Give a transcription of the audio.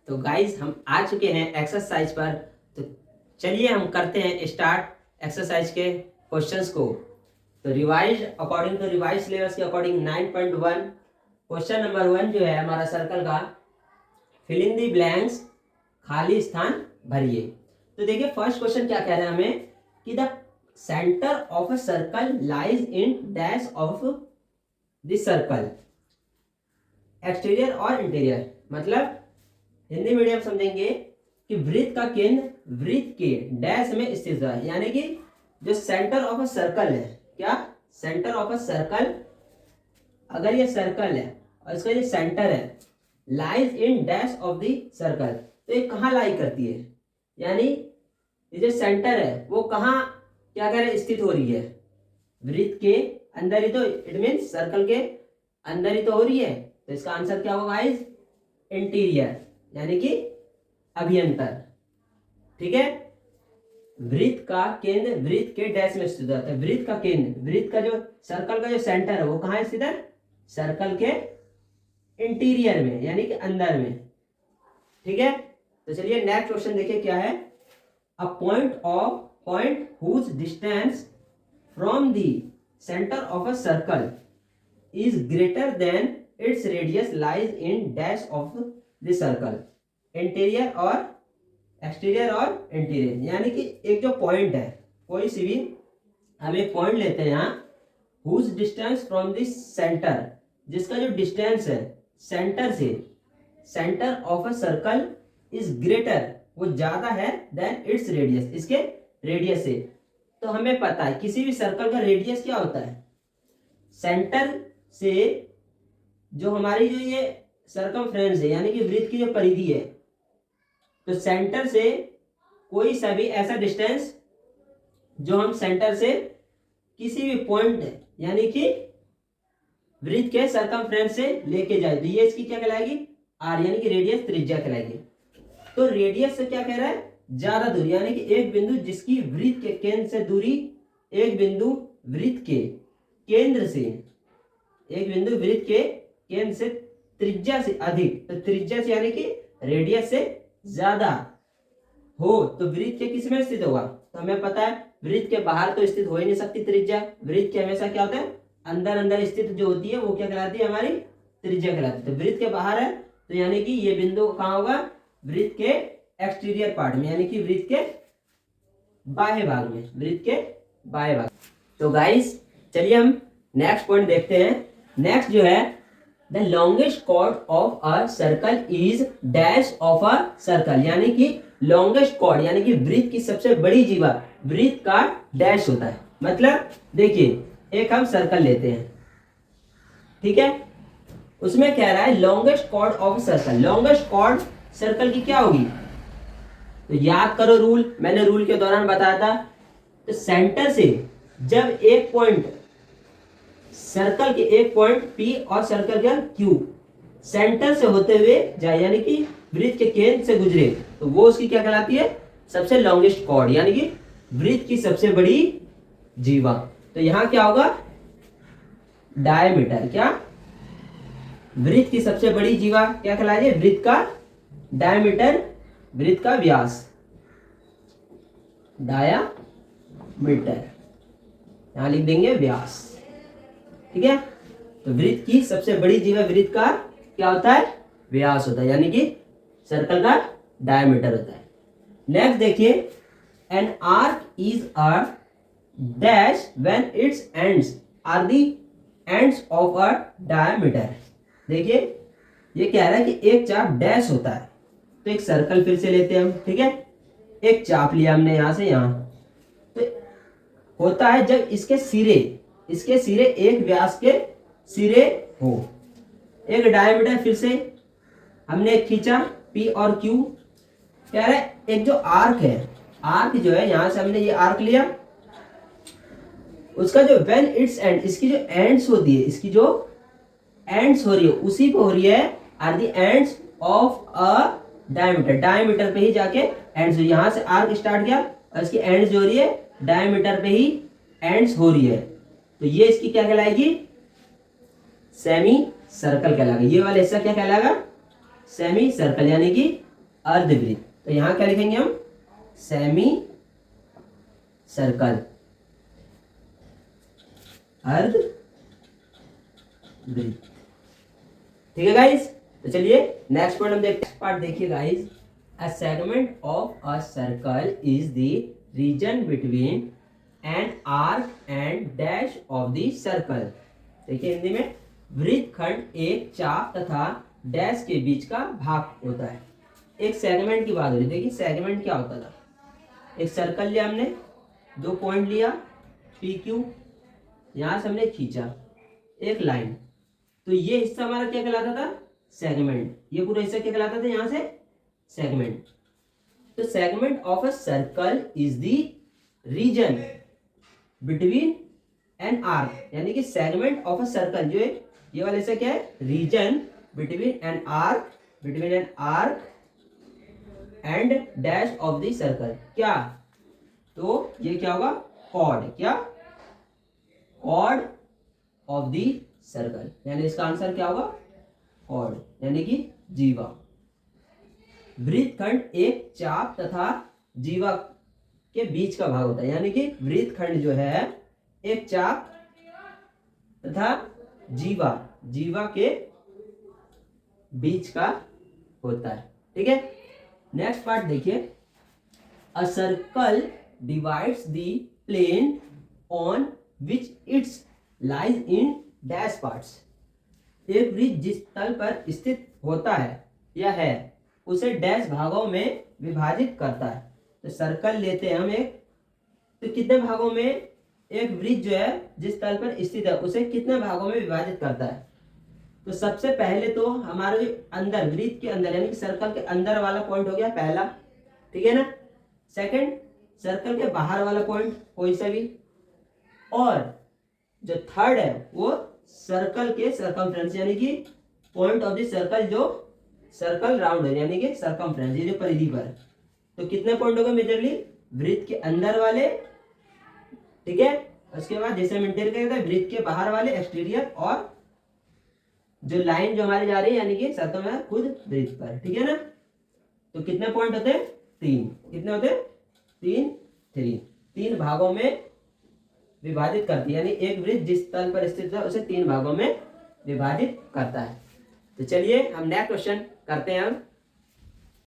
तो गाइस हम आ चुके हैं एक्सरसाइज पर। तो चलिए हम करते हैं स्टार्ट एक्सरसाइज के क्वेश्चंस को। तो revise according to revise syllabus के अकॉर्डिंग 9.1 क्वेश्चन नंबर 1 जो है हमारा सर्कल का, फिल इन दी ब्लैंक्स, खाली स्थान भरिए। तो देखिए फर्स्ट क्वेश्चन क्या कह रहे हैं हमें कि the centre of a circle lies in dash of this circle, exterior और इंटीरियर। मतलब हिंदी मीडियम समझेंगे कि वृत्त का केंद्र वृत्त के डैश में स्थित है, यानी कि जो सेंटर ऑफ अ सर्कल है, क्या सेंटर ऑफ अ सर्कल, अगर ये सर्कल है और इसका ये सेंटर है, lies in dash of the circle, तो ये कहाँ लाई करती है, यानी ये जो सेंटर है वो कहाँ क्या कह रहे हैं स्थित हो रही है, वृत्त के अंदर ही। तो इट मीन सर्कल के अंदर ही तो हो रही है। तो इसका आंसर क्या होगा गाइस, इंटीरियर, यानी कि अभ्यंतर। ठीक है, वृत्त का केंद्र वृत्त के डैश में स्थित होता है। वृत्त का केंद्र, वृत्त का जो सर्कल का जो सेंटर है वो कहाँ स्थित है, सर्कल के इंटीरियर में, यानी कि अंदर में। ठीक है, तो चलिए नेक्स्ट क्वेश्चन देखिए क्या है। A point whose distance from the centre of a circle is greater than its radius lies in dash of the circle, interior और एक्सटीरियर और इंटीरियर। यानी कि एक जो पॉइंट है, कोई सी भी हम एक पॉइंट लेते हैं यहाँ, whose distance from this centre, जिसका जो डिस्टेंस है सेंटर से, centre of a circle is greater, वो ज्यादा है देन इट्स रेडियस, इसके रेडियस से। तो हमें पता है किसी भी सर्कल का रेडियस क्या होता है, सेंटर से जो हमारी जो ये सर्कमफ्रेंस है, यानी कि वृत्त की जो परिधि है, तो सेंटर से कोई सा भी ऐसा डिस्टेंस जो हम सेंटर से किसी भी पॉइंट यानी कि वृत्त के सर्कमफ्रेंस से लेके जाए, तो ये इसकी क्या कहलाएगी, आर, यानी कि रेडियस, त्रिज्या कहलाएगी। तो रेडियस से क्या कह रहा है, ज्यादा दूरी, यानी कि एक बिंदु जिसकी वृत्त के केंद्र से दूरी, एक बिंदु वृत्त के केंद्र से, एक बिंदु वृत्त के केंद्र से त्रिज्या से अधिक, तो त्रिज्या से यानी कि रेडियस से ज्यादा हो, तो वृत्त के किस में स्थित होगा। तो हमें पता है वृत्त के बाहर तो स्थित हो ही नहीं सकती त्रिज्या, वृत्त के हमेशा क्या होता है, अंदर अंदर स्थित जो होती है वो क्या कहलाती है, हमारी त्रिज्या कहलाती है। तो वृत्त के बाहर है, तो यानी कि ये बिंदु कहाँ होगा, वृत्त के एक्सटीरियर पार्ट में, यानी कि वृत्त के बाह्य भाग में, वृत्त के बाह्य भाग। तो गाइस चलिए हम नेक्स्ट पॉइंट देखते हैं। नेक्स्ट जो है, the longest chord of a circle is dash of a circle, यानी कि लॉन्गेस्ट कॉर्ड यानी कि वृत्त की सबसे बड़ी जीवा, वृत्त का डैश होता है। मतलब देखिए एक हम सर्कल लेते हैं, ठीक है, उसमें कह रहा है longest chord of circle, longest chord circle की क्या होगी, तो याद करो रूल, मैंने रूल के दौरान बताया था। तो सेंटर से जब एक पॉइंट, सर्कल के एक पॉइंट P और सर्कल का Q सेंटर से होते हुए जाए, यानी कि वृत्त के केंद्र से गुजरे, तो वो उसकी क्या कहलाती है, सबसे लॉन्गेस्ट कॉर्ड, यानी कि वृत्त की सबसे बड़ी जीवा। तो यहां क्या होगा, डायमीटर, क्या वृत्त की सबसे बड़ी जीवा क्या कहलाती है, वृत्त का डायमीटर, वृत्त का व्यास, डायामीटर, यहां लिख देंगे व्यास। ठीक है, तो वृत्त की सबसे बड़ी जीवा वृत्त का क्या होता है, व्यास होता है, यानी कि सर्कल का डायमीटर होता है। नेक्स्ट देखिए, an arc is a dash when its ends are the ends of a diameter. देखिए ये कह रहा है कि एक चाप डैश होता है, तो एक सर्कल फिर से लेते हैं हम, ठीक है, एक चाप लिया हमने यहां से यहां, तो होता है जब इसके सिरे एक व्यास के सिरे हो। एक डायमीटर फिर से हमने खींचा P और Q, कह रहा है एक जो आर्क है, आर्क जो है यहां से हमने ये आर्क लिया, उसका जो व्हेन इट्स एंड, इसकी जो एंड्स होती है, इसकी जो एंड्स हो रही है उसी पे हो रही है, are the ends of a diameter, diameter पे ही जाके एंड्स, यहां से आर्क स्टार्ट किया और इसकी एंड्स जो हो रही है डायमीटर पे ही एंड्स हो रही है, तो ये इसकी क्या कहलाएगी, सेमी सर्कल कहलाएगा। ये वाला हिस्सा क्या कहलाएगा, सेमी सर्कल, यानी कि अर्धवृत्त। तो यहाँ क्या लिखेंगे हम, सेमी सर्कल, अर्धवृत्त। ठीक है गाइस, तो चलिए नेक्स्ट पॉइंट हम देखते हैं। पार्ट देखिए guys, a segment of a circle is the region between an arc and dash of the circle. देखिए हिंदी में, वृत्तखंड एक चाप तथा डैश के बीच का भाग होता है। एक सेगमेंट की बात हो रही है। देखिए सेगमेंट क्या होता था, एक सर्कल लिया हमने, 2 पॉइंट लिया पी क्यू, यहां से हमने खींचा एक लाइन, तो ये हिस्सा हमारा क्या कहलाता था, सेगमेंट। ये पूरा हिस्सा क्या कहलाता था, यहां से सेगमेंट। तो segment of a circle is the region between an arc, यानी कि सेगमेंट ऑफ अ सर्कल, जो ये वाला हिस्सा क्या है, region between an arc, between an arc and dash of the circle. क्या, तो ये क्या होगा, कॉर्ड, क्या, कॉर्ड ऑफ द सर्कल, यानी इसका आंसर क्या होगा, कॉर्ड, यानी कि जीवा। वृत्तखंड एक चाप तथा जीवा के बीच का भाग होता है, यानी कि वृत्तखंड जो है एक चाप तथा जीवा, जीवा के बीच का होता है। ठीक है, नेक्स्ट पार्ट देखिए, a circle divides the plane on which its lies in dash parts. एक वृत्त जिस तल पर स्थित होता है या है, उसे डैश भागों में विभाजित करता है। तो सर्कल लेते हैं हम एक, तो कितने भागों में एक वृत्त जो है जिस तल पर स्थित है उसे कितने भागों में विभाजित करता है। तो सबसे पहले तो हमारा जो अंदर, वृत्त के अंदर यानी कि सर्कल के अंदर वाला पॉइंट हो गया पहला, ठीक है ना। सेकंड, सर्कल के बाहर वाला पॉइंट कोई सा भी, और जो थर्ड है वो सर्कल के सर्कमफ्रेंस, यानी कि पॉइंट ऑफ द सर्कल जो सर्कल राउंड है, यानी कि सर्कमफ्रेंस, ये जो परिधि पर। तो कितने पॉइंट हो गए मेजरली, वृत्त के अंदर वाले, ठीक है, उसके बाद जैसे हम इंटीरियर कहते हैं, वृत्त के बाहर वाले एक्सटीरियर, और जो लाइन जो हमारी जा रही है यानी कि सर्कल में खुद वृत्त पर, ठीक है ना। तो कितने पॉइंट होते हैं, 3। कितने होते हैं, 3 3 भागों में विभाजित करती है, यानी एक वृत्त जिस तल पर स्थित है उसे 3 भागों में विभाजित करता है। तो चलिए हम नेक्स्ट क्वेश्चन करते हैं।